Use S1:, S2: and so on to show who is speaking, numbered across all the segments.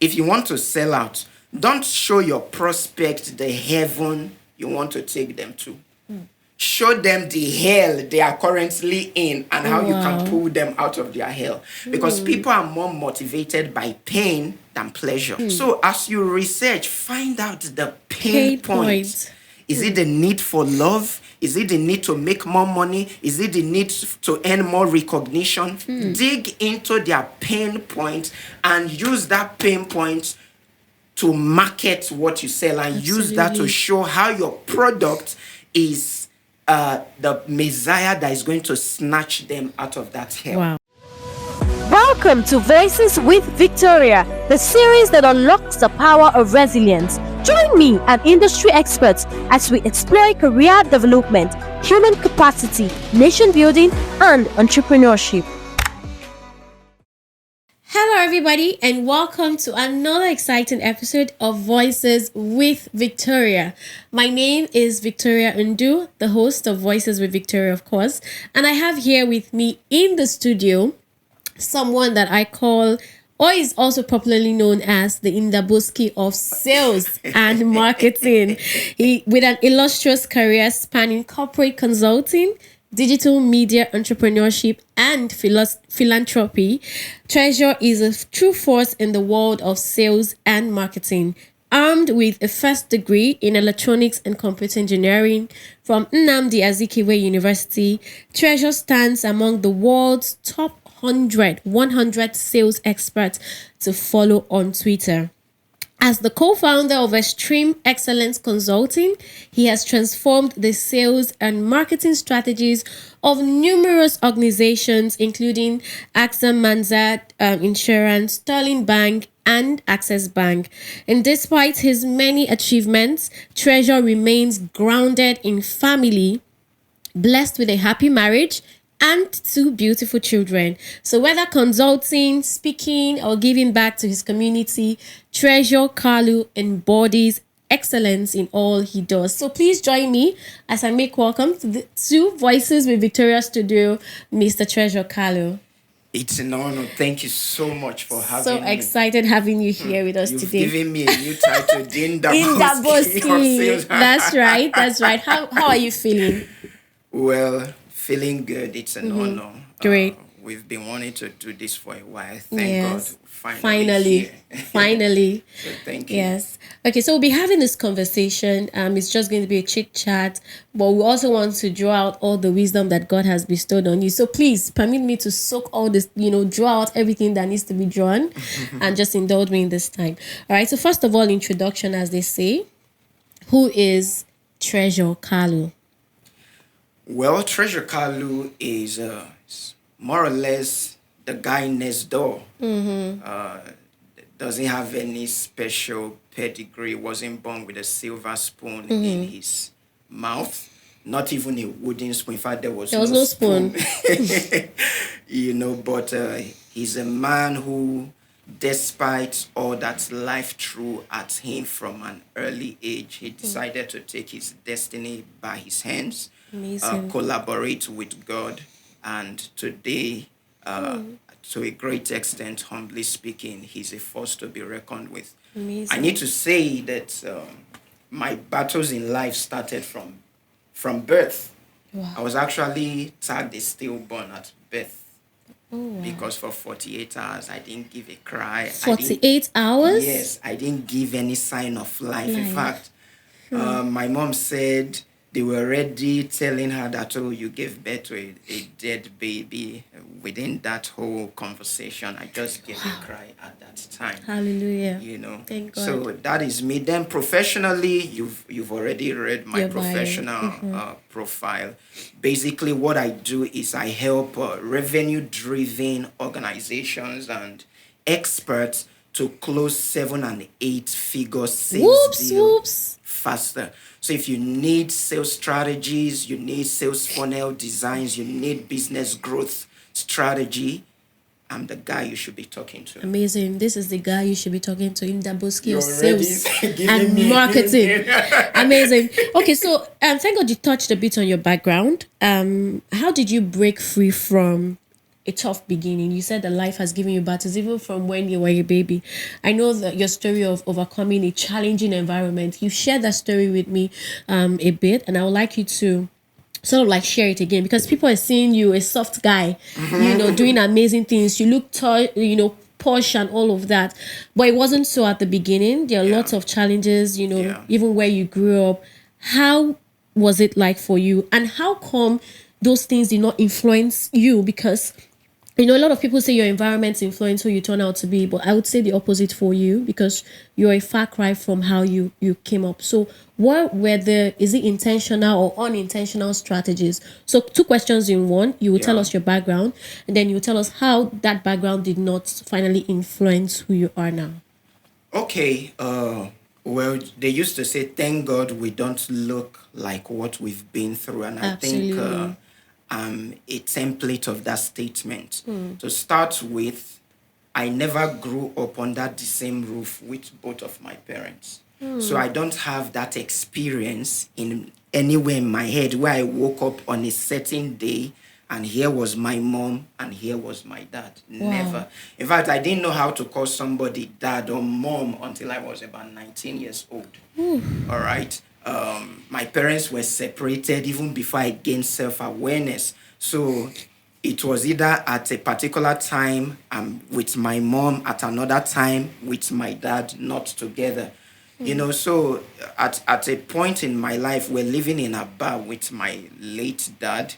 S1: if you want to sell out, don't show your prospect the heaven you want to take them to. Show them the hell they are currently in and how you can pull them out of their hell. Because people are more motivated by pain than pleasure. So as you research, find out the pain point. Is it the need for love? Is it the need to make more money? Is it the need to earn more recognition? Dig into their pain point and use that pain point to market what you sell and use that to show how your product is the Messiah that is going to snatch them out of that hell.
S2: Wow. Welcome to Voices with Victoria, the series that unlocks the power of resilience. Join me and industry experts as we explore career development, human capacity, nation building, and entrepreneurship.
S3: Hello everybody and welcome to another exciting episode of Voices with Victoria. My name is Victoria Ndu, the host of Voices with Victoria, of course, and I have here with me in the studio someone that I call, or is also popularly known as, the indaboski of sales and marketing. He, with an illustrious career spanning corporate consulting, digital media entrepreneurship, and philanthropy, Treasure is a true force in the world of sales and marketing. Armed with a first degree in electronics and computer engineering from Nnamdi Azikiwe University, Treasure stands among the world's top 100 sales experts to follow on Twitter. As the co-founder of Extreme Excellence Consulting, he has transformed the sales and marketing strategies of numerous organizations, including Axa Mansard Insurance, Sterling Bank, and Access Bank. And despite his many achievements, Treasure remains grounded in family, blessed with a happy marriage, and 2 beautiful children. So whether consulting, speaking, or giving back to his community, Treasure Kalu embodies excellence in all he does. So please join me as I make welcome to Voices with Victoria Studio, Mr. Treasure Kalu.
S1: It's an honor. Thank you so much for having me.
S3: So excited having you here with us today.
S1: You've given me a new title, Indaboski.
S3: That's right. How are you feeling?
S1: Well, feeling good. It's an honor.
S3: Great.
S1: We've been wanting to do this for a while. Thank God.
S3: Finally.
S1: So thank you.
S3: Yes. Okay, so we'll be having this conversation. It's just going to be a chit chat, but we also want to draw out all the wisdom that God has bestowed on you. So please permit me to soak all this, draw out everything that needs to be drawn and just indulge me in this time. All right. So first of all, introduction, as they say. Who is Treasure Kalu?
S1: Well, Treasure Kalu is more or less the guy next door. Doesn't have any special pedigree. Wasn't born with a silver spoon in his mouth. Not even a wooden spoon. In fact, there was no spoon. But he's a man who, despite all that life threw at him from an early age, he decided to take his destiny by his hands. Collaborate with God, and today, to a great extent, humbly speaking, he's a force to be reckoned with. I need to say that my battles in life started from birth. Wow. I was actually tagged a stillborn at birth. Because for 48 hours, I didn't give a cry.
S3: 48 hours?
S1: Yes, I didn't give any sign of life. In fact, my mom said they were already telling her that, you gave birth to a dead baby. Within that whole conversation, I just gave a cry at that time.
S3: Hallelujah.
S1: Thank God. So that is me. Then professionally, you've already read my professional profile. Basically, what I do is I help revenue-driven organizations and experts to close 7 and 8 figure sales deals faster. So if you need sales strategies, you need sales funnel designs, you need business growth strategy, I'm the guy you should be talking to.
S3: Amazing. This is the guy you should be talking to, indaboski of sales and marketing. Amazing. Okay, so thank God you touched a bit on your background. How did you break free from a tough beginning. You said that life has given you battles even from when you were a baby. I know that your story of overcoming a challenging environment. You shared that story with me a bit, and I would like you to sort of like share it again, because people are seeing you a soft guy, doing amazing things. You look tall, posh and all of that, but it wasn't so at the beginning. There are lots of challenges, even where you grew up. How was it like for you, and how come those things did not influence you? Because a lot of people say your environment influence who you turn out to be, but I would say the opposite for you, because you're a far cry from how you came up. So what were is it intentional or unintentional strategies? So 2 questions in one. You will tell us your background, and then you will tell us how that background did not finally influence who you are now.
S1: Okay. Well, they used to say, thank God we don't look like what we've been through. And
S3: Absolutely.
S1: I think a template of that statement. To start with, I never grew up under the same roof with both of my parents. So I don't have that experience in anywhere in my head where I woke up on a certain day and here was my mom and here was my dad.
S3: Wow.
S1: Never. In fact, I didn't know how to call somebody dad or mom until I was about 19 years old. All right. My parents were separated even before I gained self-awareness. So it was either at a particular time with my mom, at another time with my dad, not together. So at a point in my life, we're living in Aba with my late dad.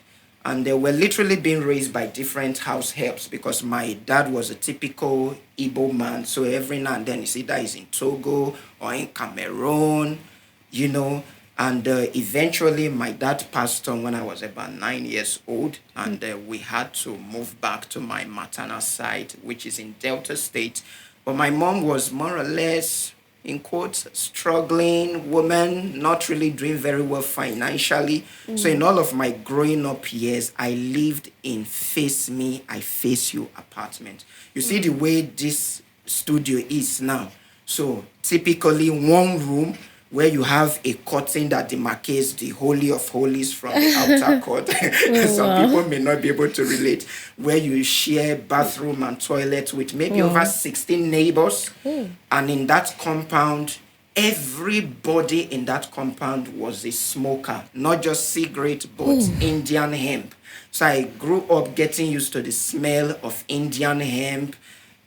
S1: And they were literally being raised by different house helps, because my dad was a typical Igbo man. So every now and then, you see that he's in Togo or in Cameroon, And eventually, my dad passed on when I was about 9 years old. And we had to move back to my maternal side, which is in Delta State. But my mom was more or less, in quotes, struggling woman, not really doing very well financially. So in all of my growing up years, I lived in Face Me, I Face You apartment. You see the way this studio is now. So typically 1 room where you have a curtain that demarcates the Holy of Holies from the outer court. Some people may not be able to relate. Where you share bathroom and toilet with maybe over 16 neighbors. And in that compound, everybody in that compound was a smoker. Not just cigarette, but Indian hemp. So I grew up getting used to the smell of Indian hemp.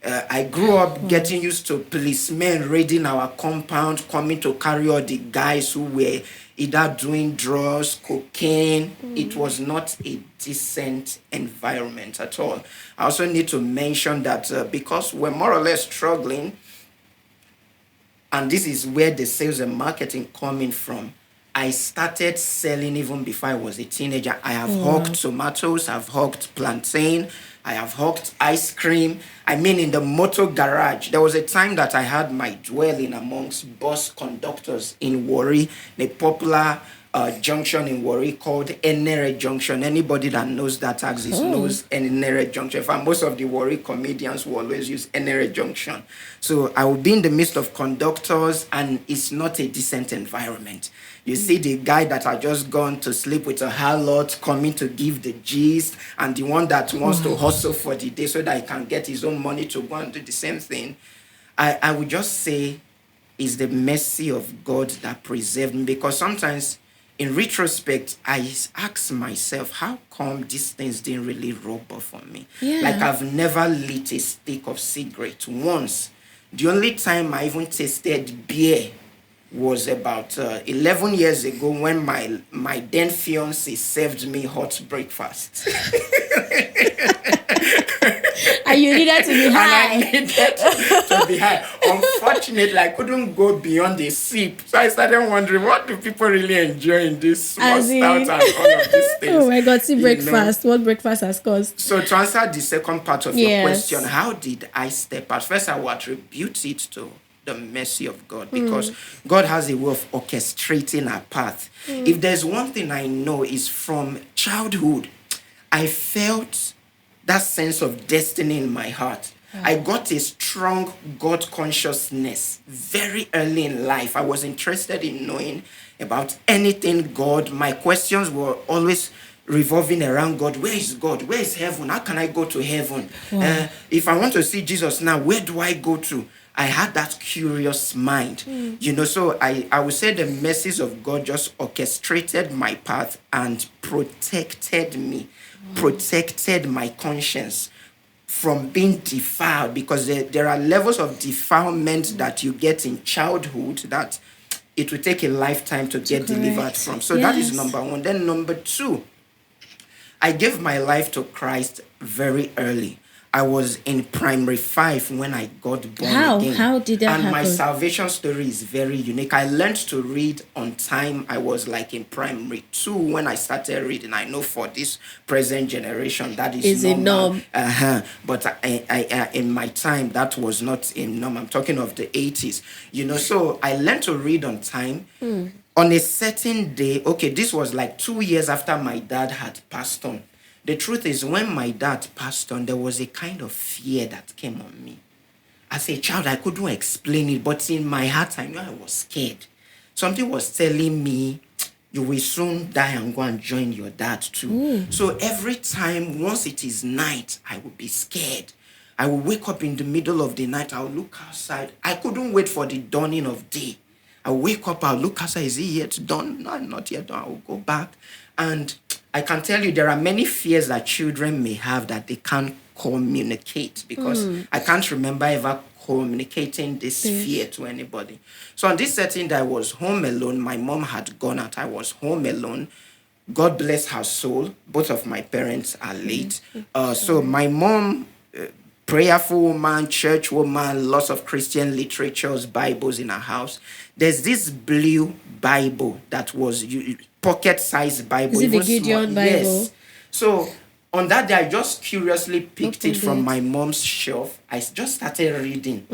S1: I grew up getting used to policemen raiding our compound, coming to carry all the guys who were either doing drugs, cocaine. It was not a decent environment at all. I also need to mention that because we're more or less struggling, and this is where the sales and marketing coming from, I started selling even before I was a teenager. I have hawked tomatoes, I've hawked plantain, I have hawked ice cream. I mean, in the motor garage, there was a time that I had my dwelling amongst bus conductors in Warri, a popular junction in Warri called Enere Junction. Anybody that knows that axis knows Enere Junction. In fact, most of the Warri comedians will always use Enere Junction. So I will be in the midst of conductors, and it's not a decent environment. You see the guy that had just gone to sleep with a harlot coming to give the gist, and the one that wants to hustle for the day so that he can get his own money to go and do the same thing. I would just say it's the mercy of God that preserved me, because sometimes in retrospect, I ask myself, how come these things didn't really rub off on me?
S3: Yeah.
S1: Like I've never lit a stick of cigarette once. The only time I even tasted beer was about 11 years ago when my then fiancé served me hot breakfast.
S3: And you needed to be high.
S1: And I needed to be high. Unfortunately, I couldn't go beyond a sip. So I started wondering, what do people really enjoy in this small stout and all of these things?
S3: Oh my God, see breakfast. What breakfast has cost.
S1: So to answer the second part of your question, how did I step out? First, I will attribute it to the mercy of God, because God has a way of orchestrating our path. If there's one thing I know is from childhood, I felt that sense of destiny in my heart. I got a strong God consciousness very early in life. I was interested in knowing about anything God. My questions were always revolving around God. Where is God? Where is heaven? How can I go to heaven? If I want to see Jesus now, where do I go to? I had that curious mind, so I would say the mercies of God just orchestrated my path and protected me, protected my conscience from being defiled, because there are levels of defilement that you get in childhood that it will take a lifetime to get delivered from. So that is number one. Then number two, I gave my life to Christ very early. I was in primary 5 when I got born again.
S3: How did that happen?
S1: And my salvation story is very unique. I learned to read on time. I was like in primary 2 when I started reading. I know for this present generation that is normal. But I in my time that was not in norm. I'm talking of the 80s. So I learned to read on time. On a certain day, this was like 2 years after my dad had passed on. The truth is, when my dad passed on, there was a kind of fear that came on me. As a child, I couldn't explain it, but in my heart, I knew I was scared. Something was telling me, you will soon die and go and join your dad too. So every time, once it is night, I would be scared. I would wake up in the middle of the night. I would look outside. I couldn't wait for the dawning of day. I would wake up, I'll look outside. Is it yet dawn? No, not yet dawn. I will go back. And I can tell you there are many fears that children may have that they can't communicate, because I can't remember ever communicating this fear to anybody. So on this setting that I was home alone, my mom had gone out. I was home alone. God bless her soul. Both of my parents are late. So my mom, prayerful woman, church woman, lots of Christian literatures, Bibles in her house. There's this blue Bible that was pocket-sized Bible.
S3: Is it the Gideon Bible?
S1: Yes. So on that day, I just curiously picked it from my mom's shelf. I just started reading.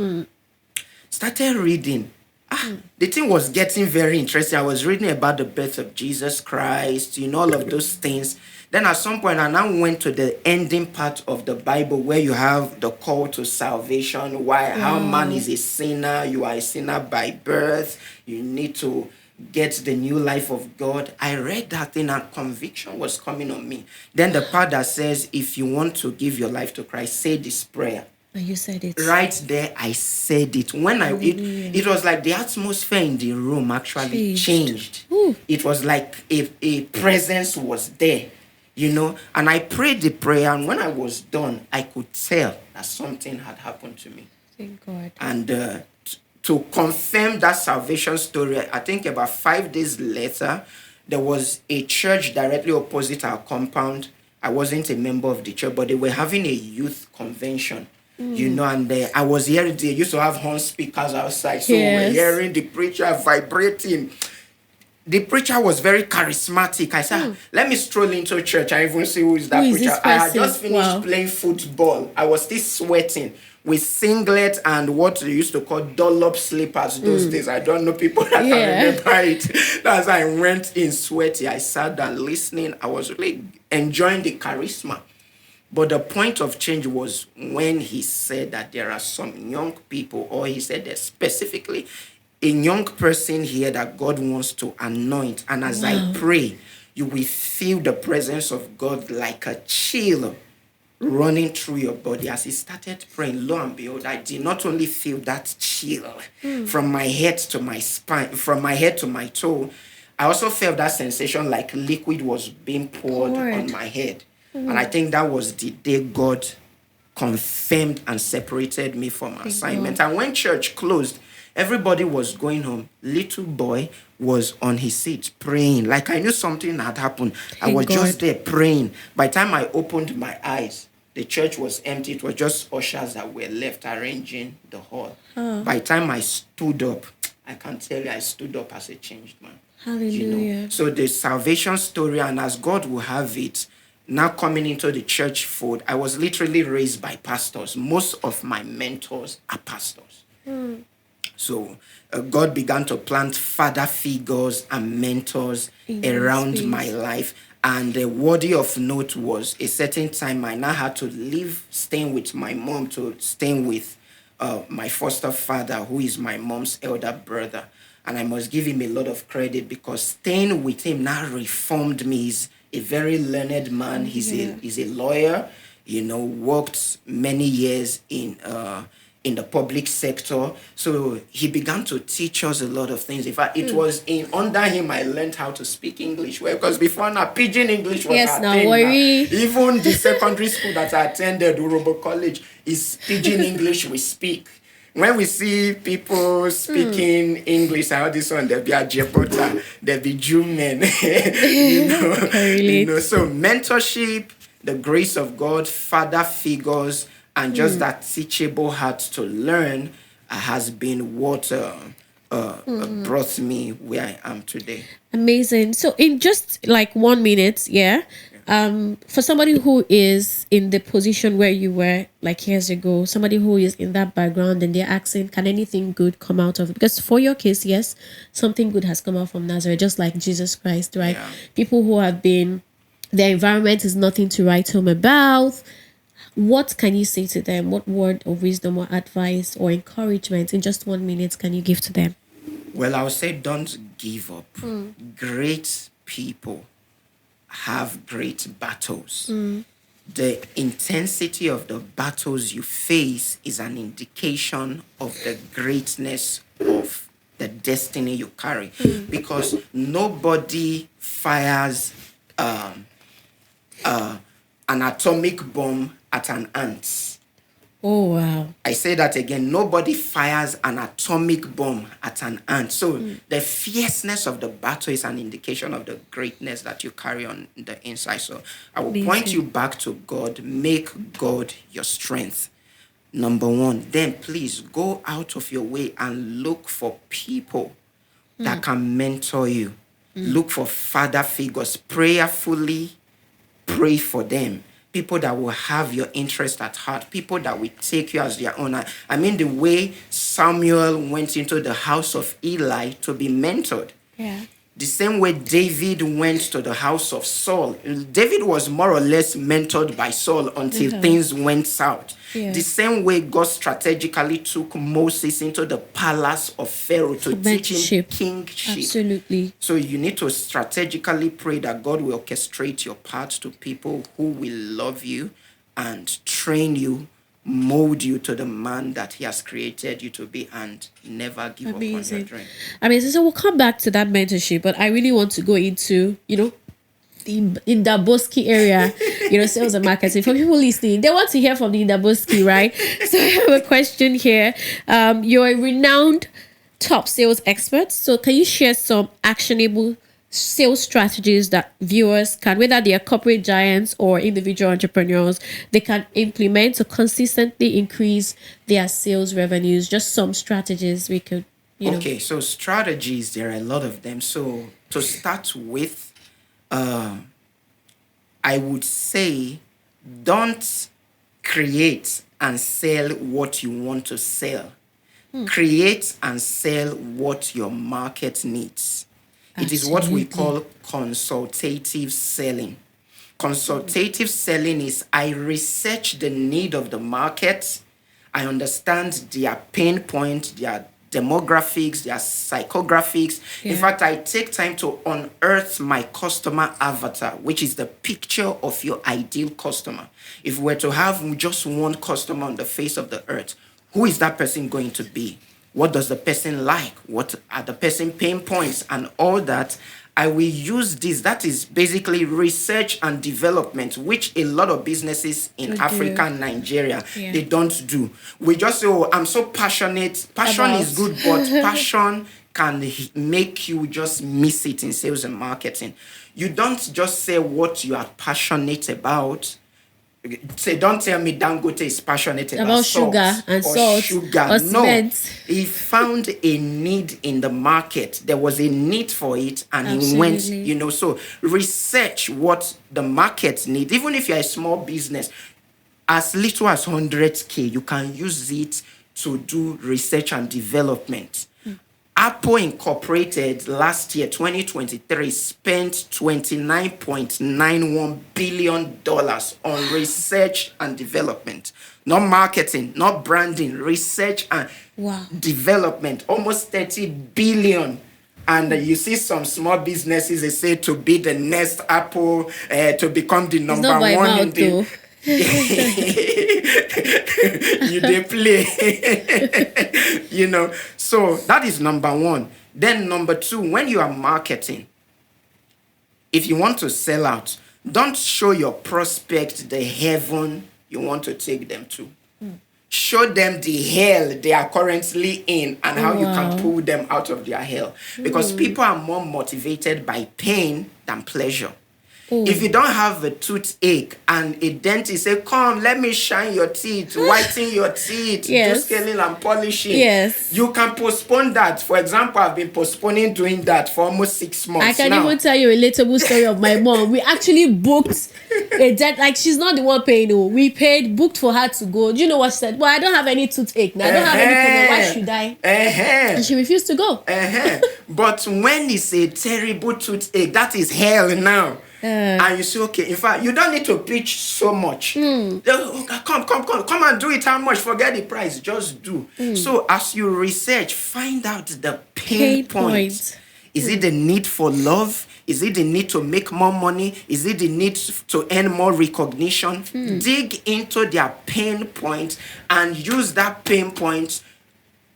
S1: The thing was getting very interesting. I was reading about the birth of Jesus Christ, all of those things. Then at some point, I now went to the ending part of the Bible where you have the call to salvation, how man is a sinner, you are a sinner by birth, you need to get the new life of God. I read that thing and conviction was coming on me. Then the part that says, if you want to give your life to Christ, say this prayer.
S3: And you said it.
S1: Right there, I said it. When it was like the atmosphere in the room actually changed. It was like a presence was there, and I prayed the prayer, and when I was done, I could tell that something had happened to me.
S3: Thank God.
S1: And to confirm that salvation story, I think about 5 days later, there was a church directly opposite our compound. I wasn't a member of the church, but they were having a youth convention. And I was hearing, they used to have horn speakers outside. So we're hearing the preacher vibrating. The preacher was very charismatic. I said, let me stroll into church. I even see who is that preacher. I had just finished playing football. I was still sweating with singlet and what they used to call dollop slippers those days. I don't know people that can remember it. That's why I went in sweaty. I sat down listening. I was really enjoying the charisma. But the point of change was when he said that there are some young people, or he said that specifically a young person here that God wants to anoint. And as I pray, you will feel the presence of God like a chill running through your body. As he started praying, lo and behold, I did not only feel that chill from my head to my spine, from my head to my toe, I also felt that sensation like liquid was being poured on my head. And I think that was the day God confirmed and separated me from assignment. And when church closed, everybody was going home. Little boy was on his seat praying. Like I knew something had happened. I was just there praying. By the time I opened my eyes, the church was empty. It was just ushers that were left arranging the hall. By the time I stood up, I can tell you I stood up as a changed man.
S3: Hallelujah.
S1: So the salvation story, and as God will have it, now coming into the church fold, I was literally raised by pastors. Most of my mentors are pastors. So God began to plant father figures and mentors around my life. And worthy of note was a certain time I now had to leave staying with my mom to staying with my foster father, who is my mom's elder brother. And I must give him a lot of credit because staying with him now reformed me. a very learned man. He's a lawyer, worked many years in the public sector. So he began to teach us a lot of things. In fact, it was under him I learned how to speak English. Well, because before now, pidgin English was
S3: yes,
S1: our
S3: no
S1: thing.
S3: worry.
S1: Even the secondary school that I attended, Urobo College, is pidgin English we speak. When we see people speaking English, how this one, there'll be a Jebota, there'll be Jew men, So mentorship, the grace of God, father figures, and just that teachable heart to learn has been what brought me where I am today.
S3: Amazing. So in just like 1 minute, for somebody who is in the position where you were like years ago, somebody who is in that background and they're asking, can anything good come out of it? Because for your case, yes, something good has come out from Nazareth, just like Jesus Christ, right?
S1: Yeah.
S3: People who have been, their environment is nothing to write home about. What can you say to them? What word of wisdom or advice or encouragement in just 1 minute can you give to them?
S1: Well, I would say don't give up. Great people have great battles. The intensity of the battles you face is an indication of the greatness of the destiny you carry. Because nobody fires an atomic bomb at an ant.
S3: Oh, wow.
S1: I say that again. Nobody fires an atomic bomb at an ant. So the fierceness of the battle is an indication of the greatness that you carry on the inside. So I will point you back to God. Make God your strength. Number one. Then please go out of your way and look for people that can mentor you. Look for father figures. Prayerfully pray for them. People that will have your interest at heart. People that will take you as their own. I mean, the way Samuel went into the house of Eli to be mentored.
S3: Yeah.
S1: The same way David went to the house of Saul. David was more or less mentored by Saul until things went south.
S3: Yeah.
S1: The same way God strategically took Moses into the palace of Pharaoh to teach him kingship.
S3: Absolutely.
S1: So you need to strategically pray that God will orchestrate your path to people who will love you and train you, mold you to the man that he has created you to be, and never give up on your dream.
S3: Amazing. So we'll come back to that mentorship, but I really want to go into, the indaboski area, sales and marketing. For people listening, they want to hear from the indaboski, right? So I have a question here. You're a renowned top sales expert. So can you share some actionable sales strategies that viewers can, whether they are corporate giants or individual entrepreneurs, they can implement to consistently increase their sales revenues? Just some strategies we could,
S1: Okay, so strategies, there are a lot of them. So to start with, I would say don't create and sell what you want to sell. Create and sell what your market needs. It is what we call consultative selling. Consultative selling is I research the need of the market. I understand their pain point, their demographics, their psychographics. In fact, I take time to unearth my customer avatar, which is the picture of your ideal customer. If we were to have just one customer on the face of the earth, who is that person going to be? What does the person like? What are the person pain points and all that? I will use this. That is basically research and development, which a lot of businesses in Africa and Nigeria, they don't do. We just say, oh, I'm so passionate. Passion is good, but passion can make you just miss it in sales and marketing. You don't just say what you are passionate about. Say, don't tell me Dangote is passionate about
S3: sugar and salt or cement.
S1: He found a need in the market. There was a need for it, and he went, so research what the market needs. Even if you're a small business, as little as 100K, you can use it to do research and development. Apple Incorporated last year, 2023, spent $29.91 billion on research and development. Not marketing, not branding, research and development. Almost $30 billion And you see some small businesses, they say to be the next Apple, to become the number
S3: not by
S1: one
S3: mouth,
S1: in the.
S3: though.
S1: You they play. So that is number one. Then number two, when you are marketing, if you want to sell out, don't show your prospect the heaven you want to take them to. Show them the hell they are currently in and how you can pull them out of their hell. Because people are more motivated by pain than pleasure. If you don't have a toothache and a dentist say, come, let me shine your teeth, whiten your teeth, do scaling and polishing.
S3: Yes.
S1: You can postpone that. For example, I've been postponing doing that for almost 6 months.
S3: I can even tell you a relatable story of my mom. We actually booked a debt, like she's not the one paying. No. We booked for her to go. Do you know what she said? Well, I don't have any toothache now. I don't have any problem. Why should I? And she refused to go.
S1: But when it's a terrible toothache, that is hell now. And you say, okay, in fact, you don't need to pitch so much. Come and do it. How much? Forget the price. Just do. So as you research, find out the pain point. Is it the need for love? Is it the need to make more money? Is it the need to earn more recognition? Dig into their pain point and use that pain point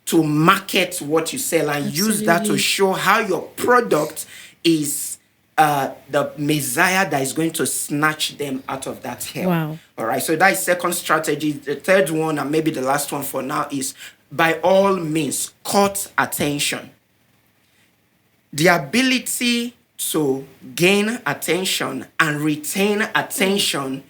S1: to market what you sell and use that to show how your product is the Messiah that is going to snatch them out of that hell.
S3: Wow.
S1: All right. So that is second strategy. The third one, and maybe the last one for now, is by all means, cut attention. The ability to gain attention and retain attention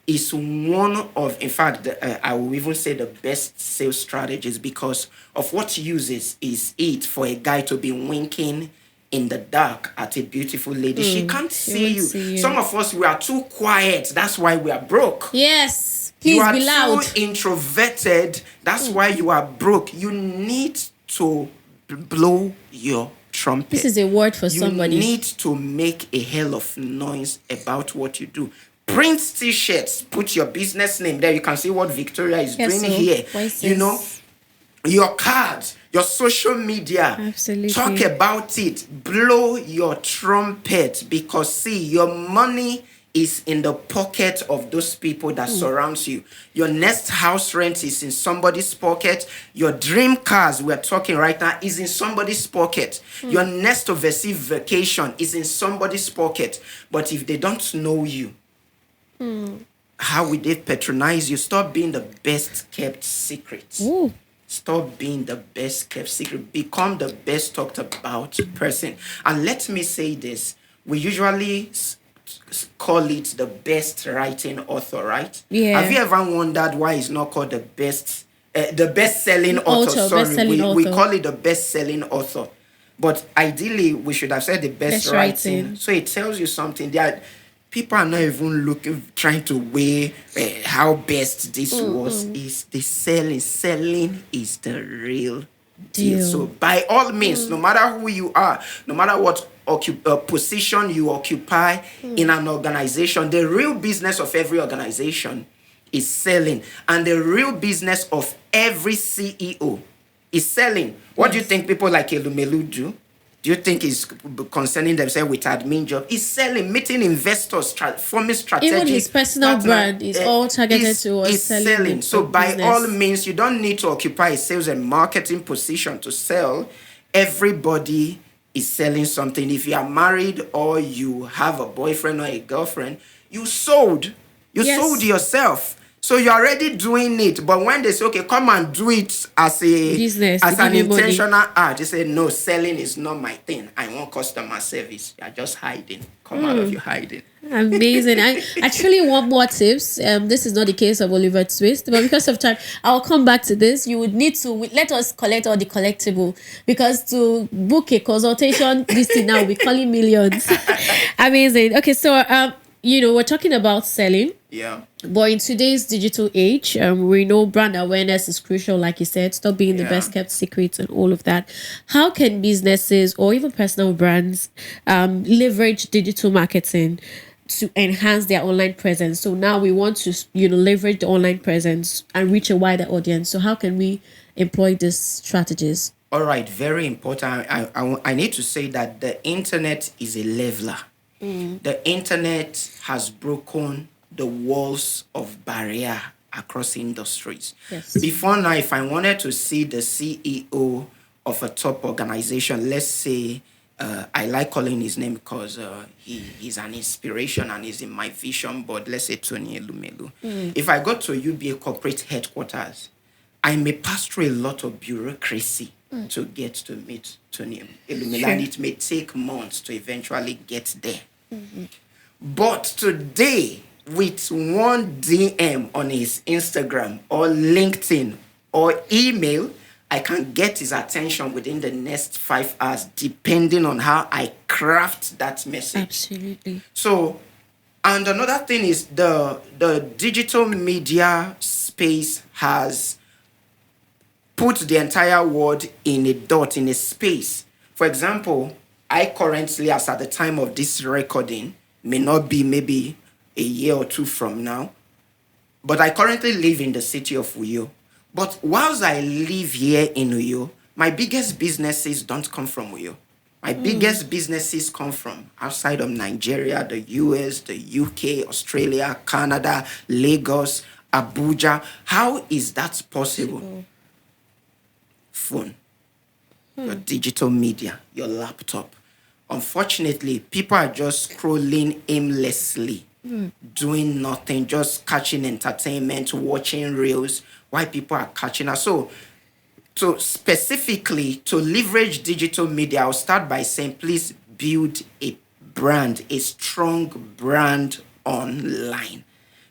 S1: is one of, in fact, I will even say the best sales strategies, because of what uses is it for a guy to be winking in the dark at a beautiful lady. She can't see you. Some of us, we are too quiet. That's why we are broke.
S3: Yes. Please be loud.
S1: You are too introverted. That's why you are broke. You need to blow your trumpet.
S3: This is a word for somebody.
S1: You need to make a hell of noise about what you do. Print t-shirts. Put your business name there. You can see what Victoria is doing here. Your cards, your social media.
S3: Absolutely.
S1: Talk about it. Blow your trumpet, because see, your money is in the pocket of those people that surrounds you. Your next house rent is in somebody's pocket. Your dream cars we're talking right now is in somebody's pocket. Your next overseas vacation is in somebody's pocket. But if they don't know you, how will they patronize you? Stop being the best kept secret. Stop being the best kept secret. Become the best talked about person. And let me say this. We usually call it the best writing author, right?
S3: Yeah.
S1: Have you ever wondered why it's not called the best-selling author? We call it the best-selling author. But ideally, we should have said the best writing. So it tells you something. That people are not even trying to weigh how best this was. Is the selling. Selling is the real deal. So by all means, no matter who you are, no matter what position you occupy in an organization, the real business of every organization is selling. And the real business of every CEO is selling. What do you think people like Elumelu do? Do you think is concerning themselves with admin job? Is selling, meeting investors, forming strategic.
S3: Even his personal brand is all targeted towards selling.
S1: So by all means, you don't need to occupy a sales and marketing position to sell. Everybody is selling something. If you are married or you have a boyfriend or a girlfriend, you sold. You sold yourself. So you're already doing it. But when they say, okay, come and do it as a business, as an intentional act, they say, no, selling is not my thing. I want customer service. You're just hiding. Come out of your hiding.
S3: Amazing. I actually want more tips. This is not the case of Oliver Twist, but because of time, I'll come back to this. You would need to let us collect all the collectible, because to book a consultation, this thing now we're calling millions. Amazing. Okay, so we're talking about selling.
S1: Yeah.
S3: But in today's digital age, we know brand awareness is crucial, like you said. Stop being the best kept secret and all of that. How can businesses or even personal brands leverage digital marketing to enhance their online presence? So now we want to, leverage the online presence and reach a wider audience. So how can we employ these strategies?
S1: All right, very important. I need to say that the internet is a leveler. The internet has broken the walls of barrier across industries.
S3: Yes.
S1: Before now, if I wanted to see the CEO of a top organization, let's say, I like calling his name because he's an inspiration and he's in my vision board. Let's say Tony Elumelu. If I go to UBA corporate headquarters, I may pass through a lot of bureaucracy to get to meet Tony Elumelu, and it may take months to eventually get there. But today, with one DM on his Instagram or LinkedIn or email, I can get his attention within the next 5 hours, depending on how I craft that message.
S3: Absolutely.
S1: So, and another thing is the digital media space has put the entire world in a dot, in a space. For example, I currently, as at the time of this recording, may not be maybe a year or two from now, but I currently live in the city of Uyo. But whilst I live here in Uyo, my biggest businesses don't come from Uyo. My biggest businesses come from outside of Nigeria, the US, the UK, Australia, Canada, Lagos, Abuja. How is that possible? Phone, your digital media, your laptop. Unfortunately, people are just scrolling aimlessly, doing nothing, just catching entertainment, watching reels, while people are catching us. So specifically, to leverage digital media, I'll start by saying, please build a brand, a strong brand online.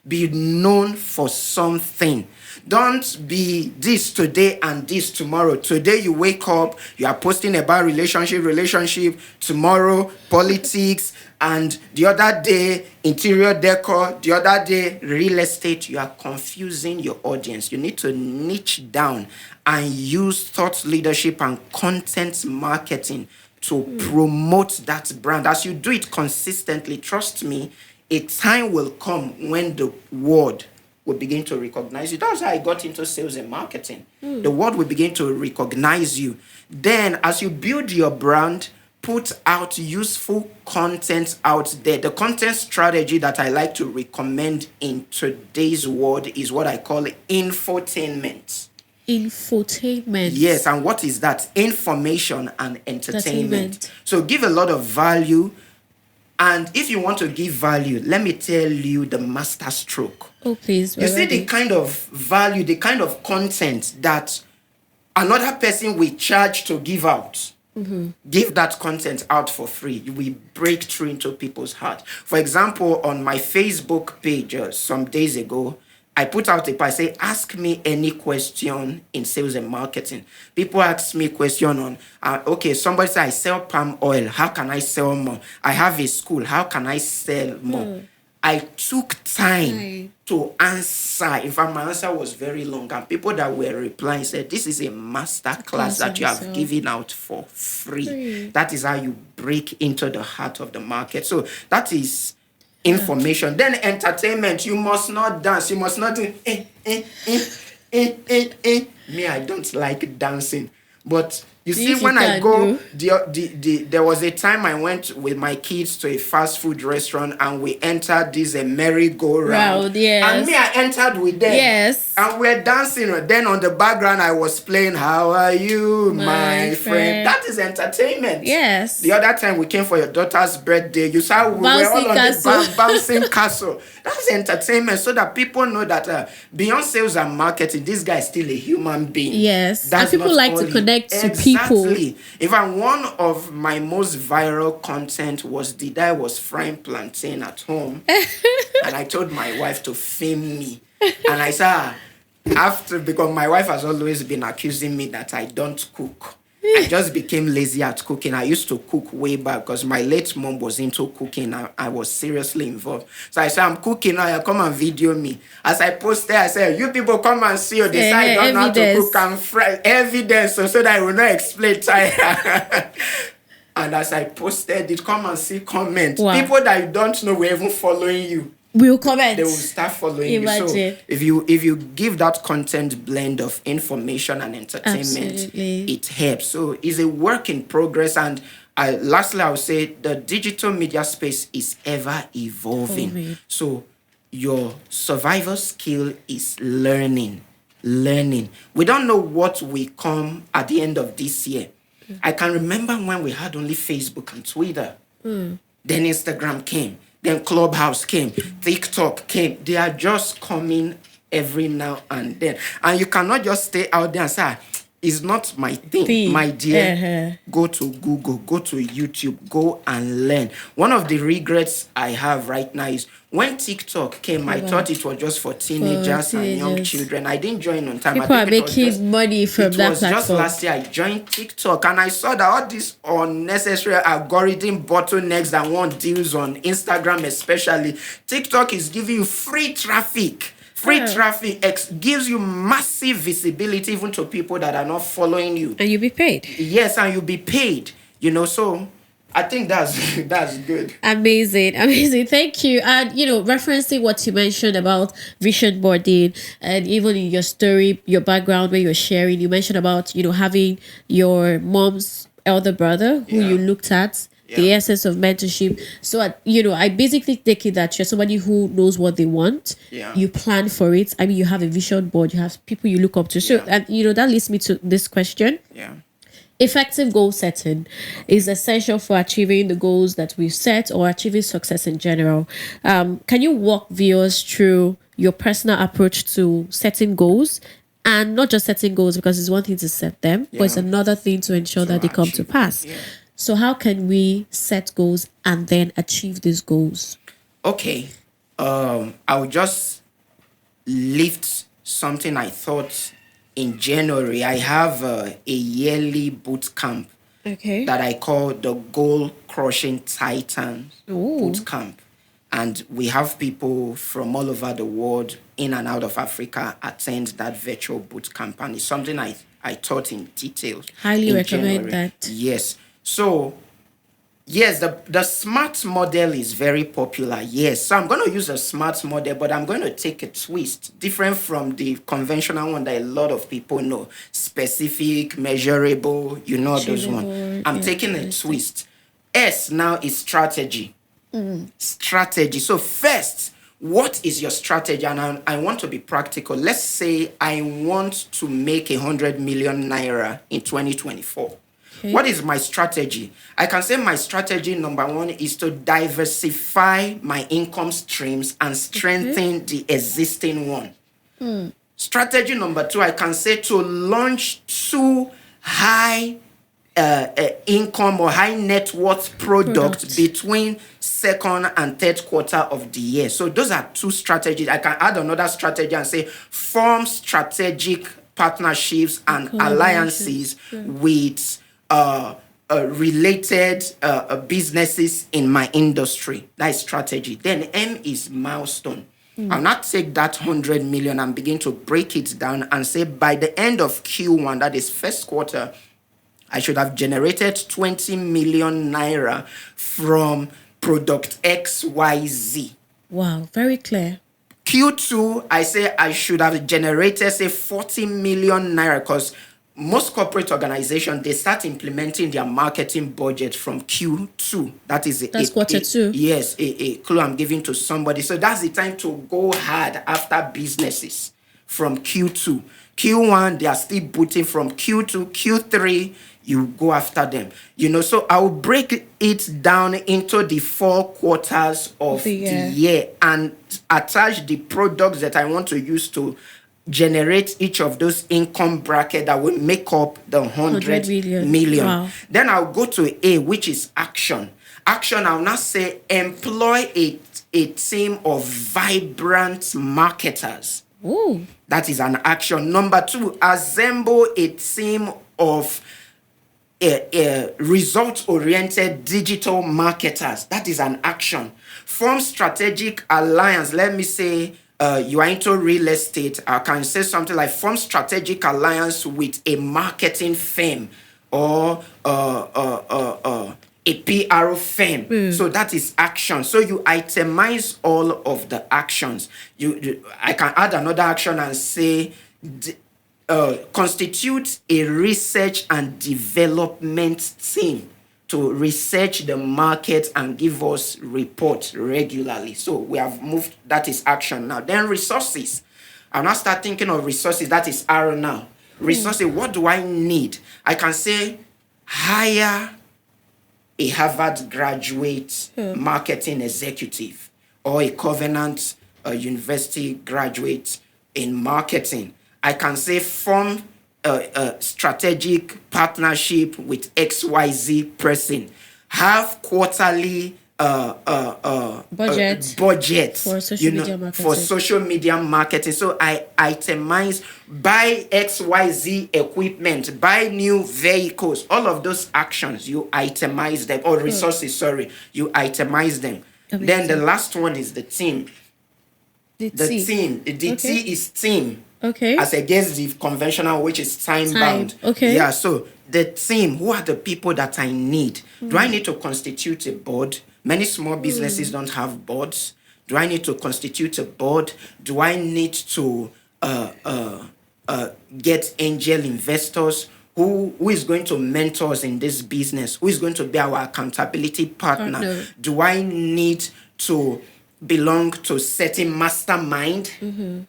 S1: Be known for something. Don't be this today and this tomorrow. Today you wake up, you are posting about relationship. Tomorrow, politics. And the other day, interior decor. The other day, real estate. You are confusing your audience. You need to niche down and use thought leadership and content marketing to promote that brand. As you do it consistently, trust me, a time will come when the world will begin to recognize you. That's how I got into sales and marketing. The world will begin to recognize you. Then, as you build your brand, put out useful content out there. The content strategy that I like to recommend in today's world is what I call infotainment.
S3: Infotainment.
S1: Yes, and what is that? Information and entertainment. So give a lot of value. And if you want to give value, let me tell you the master stroke.
S3: Oh, please.
S1: You see the kind of value, the kind of content that another person will charge to give out. Give that content out for free. You will break through into people's heart. For example, on my Facebook page some days ago, I put out a post, I say, ask me any question in sales and marketing. People ask me question on, okay, somebody say, I sell palm oil. How can I sell more? I have a school. How can I sell more? I took time to answer. In fact, my answer was very long. And people that were replying said, this is a master class that you have given out for free. That is how you break into the heart of the market. So that is information. Then entertainment. You must not dance. You must not do Me, I don't like dancing. But you see, when I go, there was a time I went with my kids to a fast food restaurant and we entered this merry-go-round.
S3: Yes.
S1: And me, I entered with them.
S3: Yes.
S1: And we're dancing. Then on the background, I was playing, how are you, my friend? That is entertainment.
S3: Yes.
S1: The other time we came for your daughter's birthday, you saw we were all on the bouncing castle. That's entertainment, so that people know that beyond sales and marketing, this guy is still a human being.
S3: Yes.
S1: That's
S3: and people like to connect to people.
S1: Exactly. In fact, one of my most viral content was the day I was frying plantain at home. And I told my wife to film me. And I said, because my wife has always been accusing me that I don't cook. I just became lazy at cooking. I used to cook way back because my late mom was into cooking. I was seriously involved. So I said, I'm cooking now. Come and video me. As I posted, I said, you people come and see. They say I don't know how to cook and fry. Evidence so that I will not explain. And as I posted it, come and see comment.
S3: Wow.
S1: People that you don't know were even following you.
S3: We'll comment.
S1: They will start following you.
S3: Imagine.
S1: So if you give that content blend of information and entertainment,
S3: Absolutely.
S1: it helps. So it's a work in progress. And lastly, I would say the digital media space is ever evolving. So your survival skill is learning. We don't know what will come at the end of this year. I can remember when we had only Facebook and Twitter. Then Instagram came. Then Clubhouse came. TikTok came. They are just coming every now and then. And you cannot just stay out there and say, it's not my thing. My dear, go to Google, go to YouTube, go and learn. One of the regrets I have right now is when TikTok came, I thought it was just for teenagers and young children. I didn't join on time.
S3: People are making money from that platform. It was just last year I joined TikTok and I saw that all these unnecessary algorithm bottlenecks that want deals on Instagram especially. TikTok is giving you free traffic. Traffic gives you massive visibility even to people that are not following you. And you'll be paid.
S1: Yes, and you'll be paid. So I think that's good.
S3: Amazing. Thank you. And, referencing what you mentioned about vision boarding and even in your story, your background where you're sharing, you mentioned about, having your mom's elder brother who you looked at. The essence of mentorship. So, I basically take it that you're somebody who knows what they want.
S1: Yeah.
S3: You plan for it. I mean, you have a vision board. You have people you look up to. So, and, that leads me to this question.
S1: Yeah.
S3: Effective goal setting is essential for achieving the goals that we've set or achieving success in general. Can you walk viewers through your personal approach to setting goals? And not just setting goals, because it's one thing to set them, but it's another thing to ensure that they come to pass. Yeah. So how can we set goals and then achieve these goals?
S1: Okay. I will just lift something I thought in January. I have a yearly boot camp that I call the Goal Crushing Titan Boot Camp. And we have people from all over the world, in and out of Africa, attend that virtual boot camp. And it's something I taught in detail.
S3: Highly recommend that.
S1: Yes. So, yes, the SMART model is very popular. Yes. So I'm going to use a SMART model, but I'm going to take a twist, different from the conventional one that a lot of people know. Specific, measurable, those ones. I'm taking a twist. S now is strategy. Strategy. So first, what is your strategy? And I want to be practical. Let's say I want to make 100 million naira in 2024. Okay. What is my strategy? I can say my strategy, number one, is to diversify my income streams and strengthen the existing one. Strategy number two, I can say to launch 2 high income or high net worth products between second and third quarter of the year. So those are 2 strategies. I can add another strategy and say form strategic partnerships and alliances with related businesses in my industry. That is strategy. Then M is milestone. I'll not take that 100 million and begin to break it down and say by the end of Q1, that is first quarter, I should have generated 20 million naira from product XYZ.
S3: Wow, very clear.
S1: Q2, I say I should have generated, say, 40 million naira because most corporate organizations, they start implementing their marketing budget from Q2. That's
S3: quarter 2.
S1: Yes, a clue I'm giving to somebody. So that's the time to go hard after businesses from Q2. Q1, they are still booting from Q2, Q3, you go after them. So I will break it down into the 4 quarters of the year and attach the products that I want to use to generate each of those income bracket that will make up the 100 million. Wow. Then I'll go to A, which is action. Action, I'll now say employ a team of vibrant marketers.
S3: Ooh.
S1: That is an action. Number 2, assemble a team of result-oriented digital marketers. That is an action. Form strategic alliance. Let me say you are into real estate. I can say something like form strategic alliance with a marketing firm or a a PR firm. So that is action. So you itemize all of the actions. I can add another action and say, constitute a research and development team to research the market and give us reports regularly. So we have moved, that is action now. Then resources. I'll now start thinking of resources. That is R now. Resources, what do I need? I can say, hire a Harvard graduate marketing executive or a Covenant University graduate in marketing. I can say form a strategic partnership with XYZ person. Have quarterly budget
S3: for social media marketing.
S1: For social media marketing. So I itemize, buy XYZ equipment, buy new vehicles. All of those actions, you itemize them, or resources, you itemize them.
S3: Amazing.
S1: Then the last one is the team.
S3: The
S1: team. The T is team.
S3: Okay.
S1: As against the conventional, which is time bound.
S3: Okay.
S1: Yeah, so the team, who are the people that I need? Do I need to constitute a board? Many small businesses don't have boards. Do I need to constitute a board? Do I need to get angel investors? Who is going to mentor us in this business? Who is going to be our accountability partner? Do I need to belong to certain mastermind?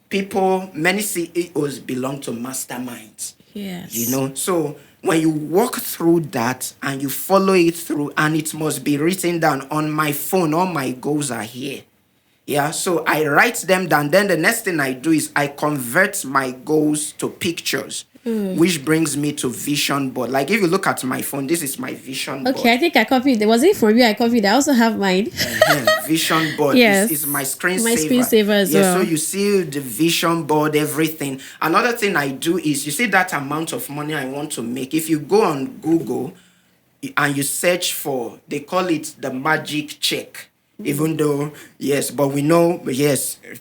S1: People, many CEOs belong to masterminds.
S3: Yes.
S1: So when you walk through that and you follow it through, and it must be written down on my phone, all my goals are here. Yeah, so I write them down. Then the next thing I do is I convert my goals to pictures, which brings me to vision board. Like if you look at my phone, this is my vision board.
S3: Okay, I think I copied. Was it from you? I copied. I also have mine.
S1: Vision board.
S3: Yes.
S1: Is my screensaver.
S3: My screensaver as well.
S1: So you see the vision board, everything. Another thing I do is, you see that amount of money I want to make. If you go on Google and you search for, they call it the magic check. Even though, but we know,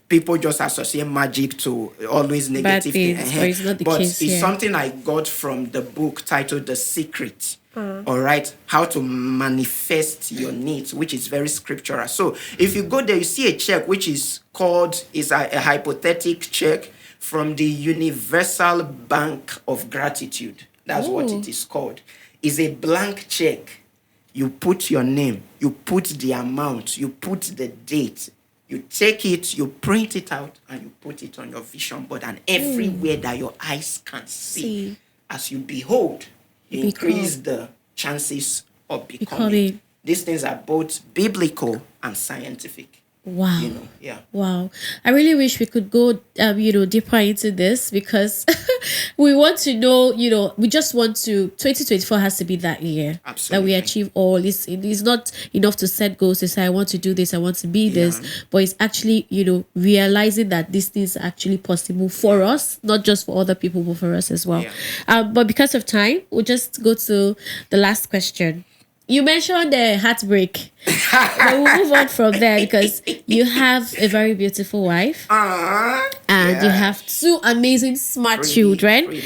S1: people just associate magic to always negative
S3: things, but it's not the case.
S1: It's something I got from the book titled The Secret. All right, how to manifest your needs, which is very scriptural. So if you go there, you see a check which is called, a hypothetical check from the Universal Bank of Gratitude. That's what it is called. It's a blank check. You put your name, you put the amount, you put the date, you take it, you print it out, and you put it on your vision board. And everywhere that your eyes can see, as you behold, you increase the chances of becoming. These things are both biblical and scientific.
S3: Wow. Wow. I really wish we could go, deeper into this, because we want to know, we just want to, 2024 has to be that year.
S1: Absolutely.
S3: That we achieve all. It's not enough to set goals to say, I want to do this, I want to be this, but it's actually, realizing that these things are actually possible for us, not just for other people, but for us as well.
S1: Yeah.
S3: But because of time, we'll just go to the last question. You mentioned the heartbreak. But we'll move on from there, because you have a very beautiful wife. And you have two amazing, smart children.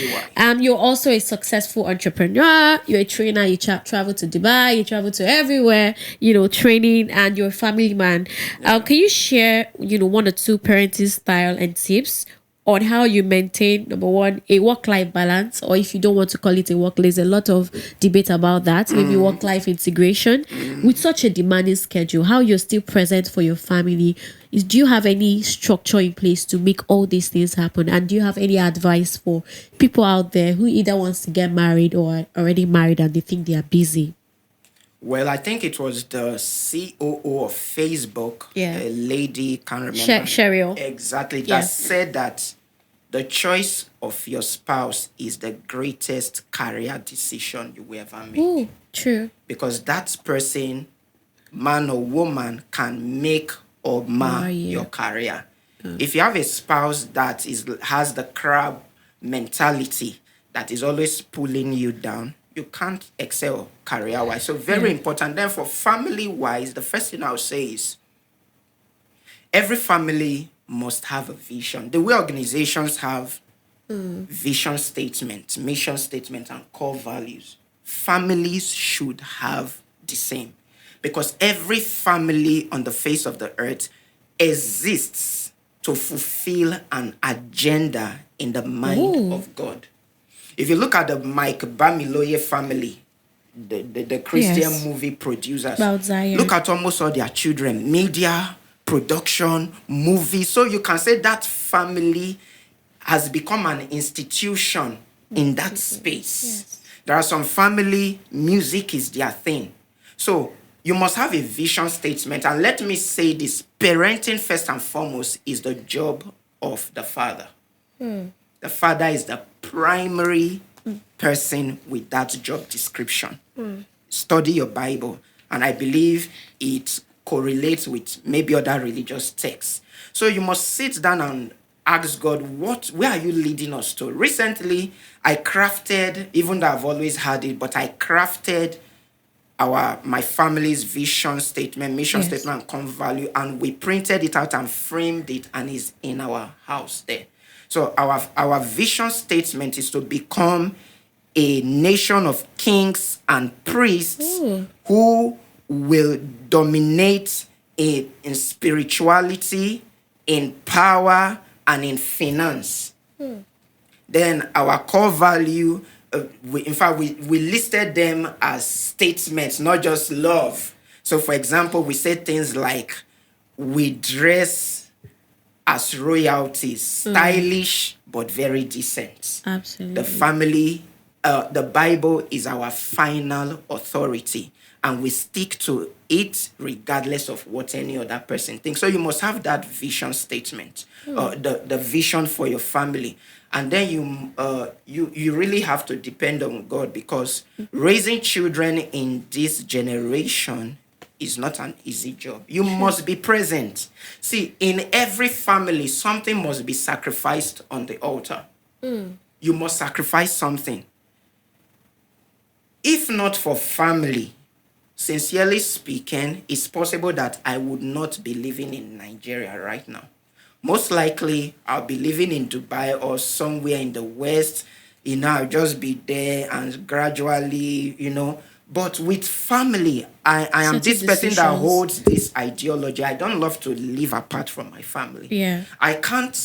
S3: You're also a successful entrepreneur. You're a trainer. You travel to Dubai. You travel to everywhere, training, and you're a family man. Can you share, one or two parenting style and tips on how you maintain, number one, a work-life balance, or if you don't want to call it a work, there's a lot of debate about that, maybe work-life integration with such a demanding schedule, how you're still present for your family. Do you have any structure in place to make all these things happen? And do you have any advice for people out there who either wants to get married or are already married and they think they are busy?
S1: Well, I think it was the COO of Facebook, a lady, can't remember.
S3: Cheryl.
S1: Exactly, that said that the choice of your spouse is the greatest career decision you will ever make.
S3: Oh, true.
S1: Because that person, man or woman, can make or mar your career. If you have a spouse that has the crab mentality, that is always pulling you down, you can't excel career-wise. So very important. Then for family-wise, the first thing I'll say is every family must have a vision. The way organizations have vision statements, mission statements, and core values, families should have the same. Because every family on the face of the earth exists to fulfill an agenda in the mind of God. If you look at the Mike Bamiloye family, the Christian movie producers, look at almost all their children, media, production, movies. So you can say that family has become an institution in that space.
S3: Yes.
S1: There are some family, music is their thing. So you must have a vision statement. And let me say this, parenting first and foremost is the job of the father. The father is the primary person with that job description. Study your Bible. And I believe it correlates with maybe other religious texts. So you must sit down and ask God, where are you leading us to? Recently, I crafted, even though I've always had it, but I crafted my family's vision statement, mission statement, and core value, and we printed it out and framed it, and it's in our house there. So our vision statement is to become a nation of kings and priests who will dominate in spirituality, in power, and in finance. Then our core value, we listed them as statements, not just love. So, for example, we said things like, we dress as royalties, stylish but very decent.
S3: Absolutely.
S1: The family, the Bible is our final authority, and we stick to it regardless of what any other person thinks. So you must have that vision statement, the vision for your family. And then you really have to depend on God, because raising children in this generation is not an easy job. You must be present. See, in every family, something must be sacrificed on the altar. You must sacrifice something. If not for family, sincerely speaking, it's possible that I would not be living in Nigeria right now. Most likely, I'll be living in Dubai or somewhere in the West. I'll just be there and gradually, But with family, I am this person that holds this ideology. I don't love to live apart from my family.
S3: Yeah.
S1: I can't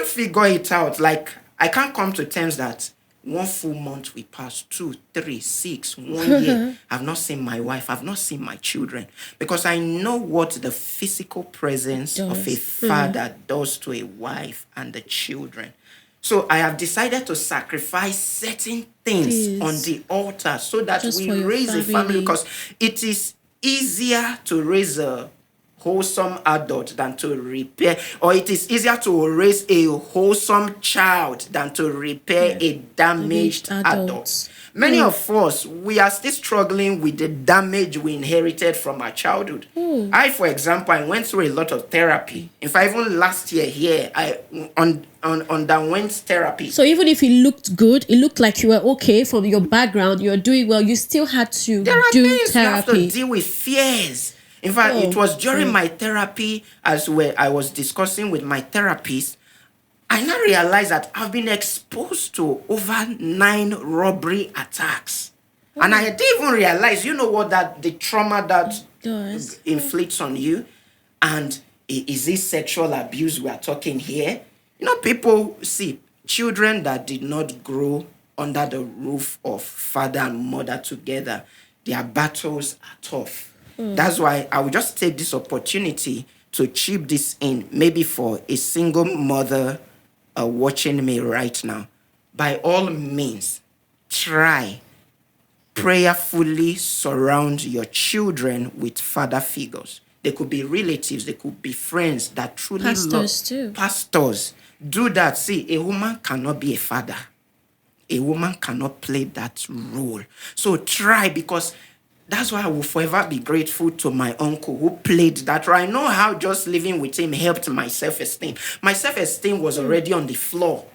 S1: figure it out. Like, I can't come to terms that 1 full month we pass, 2, 3, 6, 1 year. I've not seen my wife. I've not seen my children. Because I know what the physical presence of a father does to a wife and the children. So I have decided to sacrifice certain things on the altar so that we raise a family. Because it is easier to raise a wholesome adult than to repair, or it is easier to raise a wholesome child than to repair a damaged adult. Many of us, we are still struggling with the damage we inherited from our childhood. I, for example, I went through a lot of therapy. In fact, even last year here, I underwent therapy.
S3: So even if it looked good, it looked like you were okay from your background, you were doing well, you still had to do therapy.
S1: You have to deal with fears. In fact, it was during my therapy, I was discussing with my therapist, I now realized that I've been exposed to over 9 robbery attacks. And I didn't even realize, the trauma that inflicts on you. And is this sexual abuse we are talking here? People see children that did not grow under the roof of father and mother together. Their battles are tough. That's why I will just take this opportunity to chip this in, maybe for a single mother watching me right now. By all means, try prayerfully surround your children with father figures. They could be relatives, they could be friends that truly
S3: Pastors too.
S1: Pastors. Do that. See, a woman cannot be a father. A woman cannot play that role. So try, because that's why I will forever be grateful to my uncle who played that role. I know how just living with him helped my self-esteem. My self-esteem was already on the floor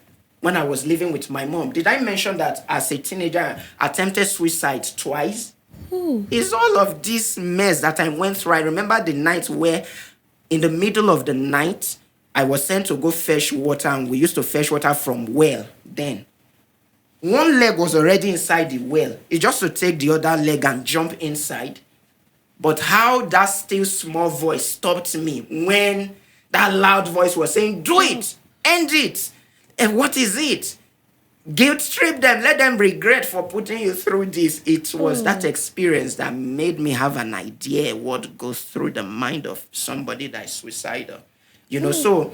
S1: when I was living with my mom. Did I mention that as a teenager, I attempted suicide twice? It's all of this mess that I went through. I remember the night where, in the middle of the night, I was sent to go fetch water, and we used to fetch water from well then. One leg was already inside the well. It's just to take the other leg and jump inside. But how that still small voice stopped me when that loud voice was saying, do it, end it. And what is it? Guilt trip them, let them regret for putting you through this. It was that experience that made me have an idea what goes through the mind of somebody that is suicidal. So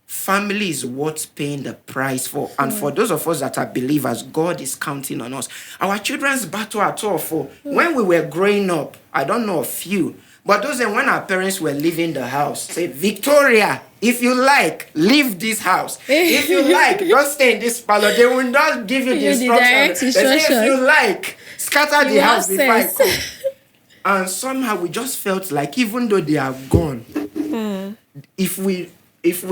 S1: family is worth paying the price for. And for those of us that are believers, God is counting on us. Our children's battle at all for when we were growing up, I don't know a few, but those days when our parents were leaving the house, say, Victoria, if you like, leave this house. If you like, don't stay in this parlor. They will not give you the instruction. They say, if you like, scatter the house before I come. And somehow we just felt like even though they are gone, if we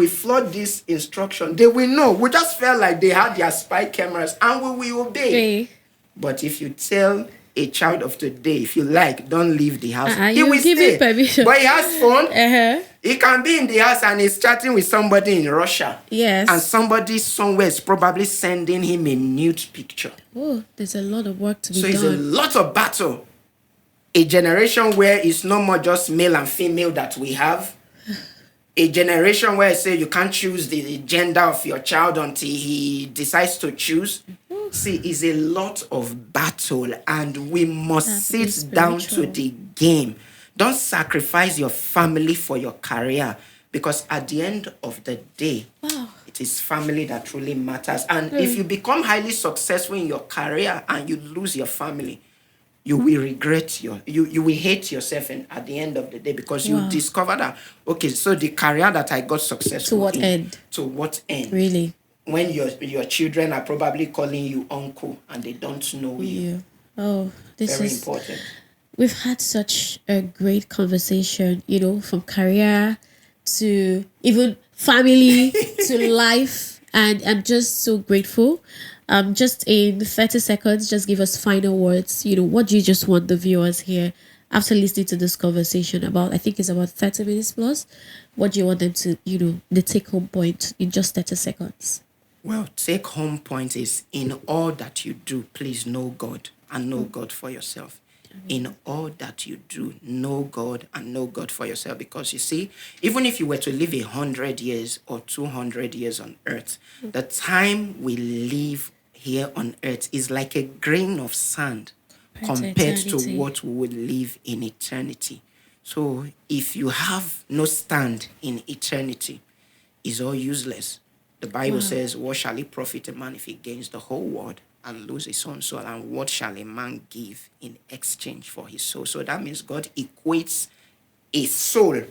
S1: flood this instruction, they will know. We just felt like they had their spy cameras and we will obey. But if you tell a child of today, if you like, don't leave the house, he will stay. Permission. But he has phone. He can be in the house and he's chatting with somebody in Russia.
S3: Yes.
S1: And somebody somewhere is probably sending him a nude picture.
S3: Oh, there's a lot of work to be done.
S1: So it's a lot of battle. A generation where it's no more just male and female that we have. A generation where I say you can't choose the gender of your child until he decides to choose. See, it's a lot of battle and we must sit down to the game. Don't sacrifice your family for your career because at the end of the day, it is family that truly matters. And if you become highly successful in your career and you lose your family, you will regret you will hate yourself at the end of the day because you discover that, okay, so the career that I got successful
S3: to what end?
S1: To what end?
S3: Really?
S1: When your children are probably calling you uncle and they don't know you.
S3: Oh, this
S1: Very
S3: is
S1: important.
S3: We've had such a great conversation, from career to even family to life. And I'm just so grateful. Just in 30 seconds, just give us final words. What do you just want the viewers here after listening to this conversation about? I think it's about 30 minutes plus. What do you want them to, the take home point in just 30 seconds?
S1: Well, take home point is in all that you do, please know God and know God for yourself. In all that you do, know God and know God for yourself. Because you see, even if you were to live 100 years or 200 years on earth, the time we live here on earth is like a grain of sand compared to what we will live in eternity. So if you have no stand in eternity, it's all useless. The Bible says, what shall it profit a man if he gains the whole world and lose his own soul? And what shall a man give in exchange for his soul? So that means God equates a soul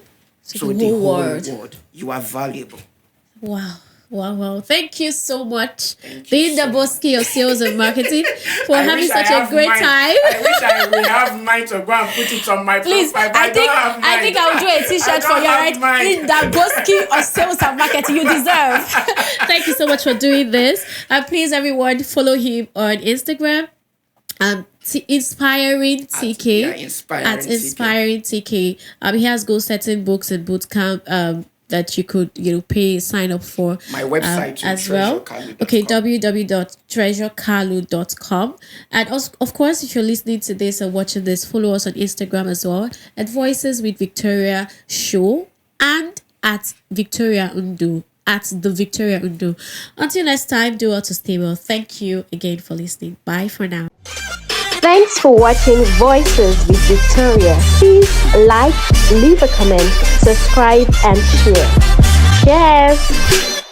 S1: to the whole world. You are valuable.
S3: Wow. Thank you so much, the indaboski of sales and marketing, for having such a great time.
S1: I wish I would have mine to go and put it on my profile.
S3: I think I'll do a t-shirt for you, right? Indaboski of sales and marketing. You deserve. Thank you so much for doing this. Please, everyone, follow him on Instagram. Inspiring TK at Inspiring TK. He has goal setting books and boot camp that you could pay sign up for. My website as well. Okay, www.treasurekalu.com. And also, of course, if you're listening to this and watching this, follow us on Instagram as well at Voices with Victoria Show and at Victoria Undu. At the Victoria Undu. Until next time, do well to stay well. Thank you again for listening. Bye for now.
S2: Thanks for watching Voices with Victoria. Please like, leave a comment, subscribe and share. Cheers!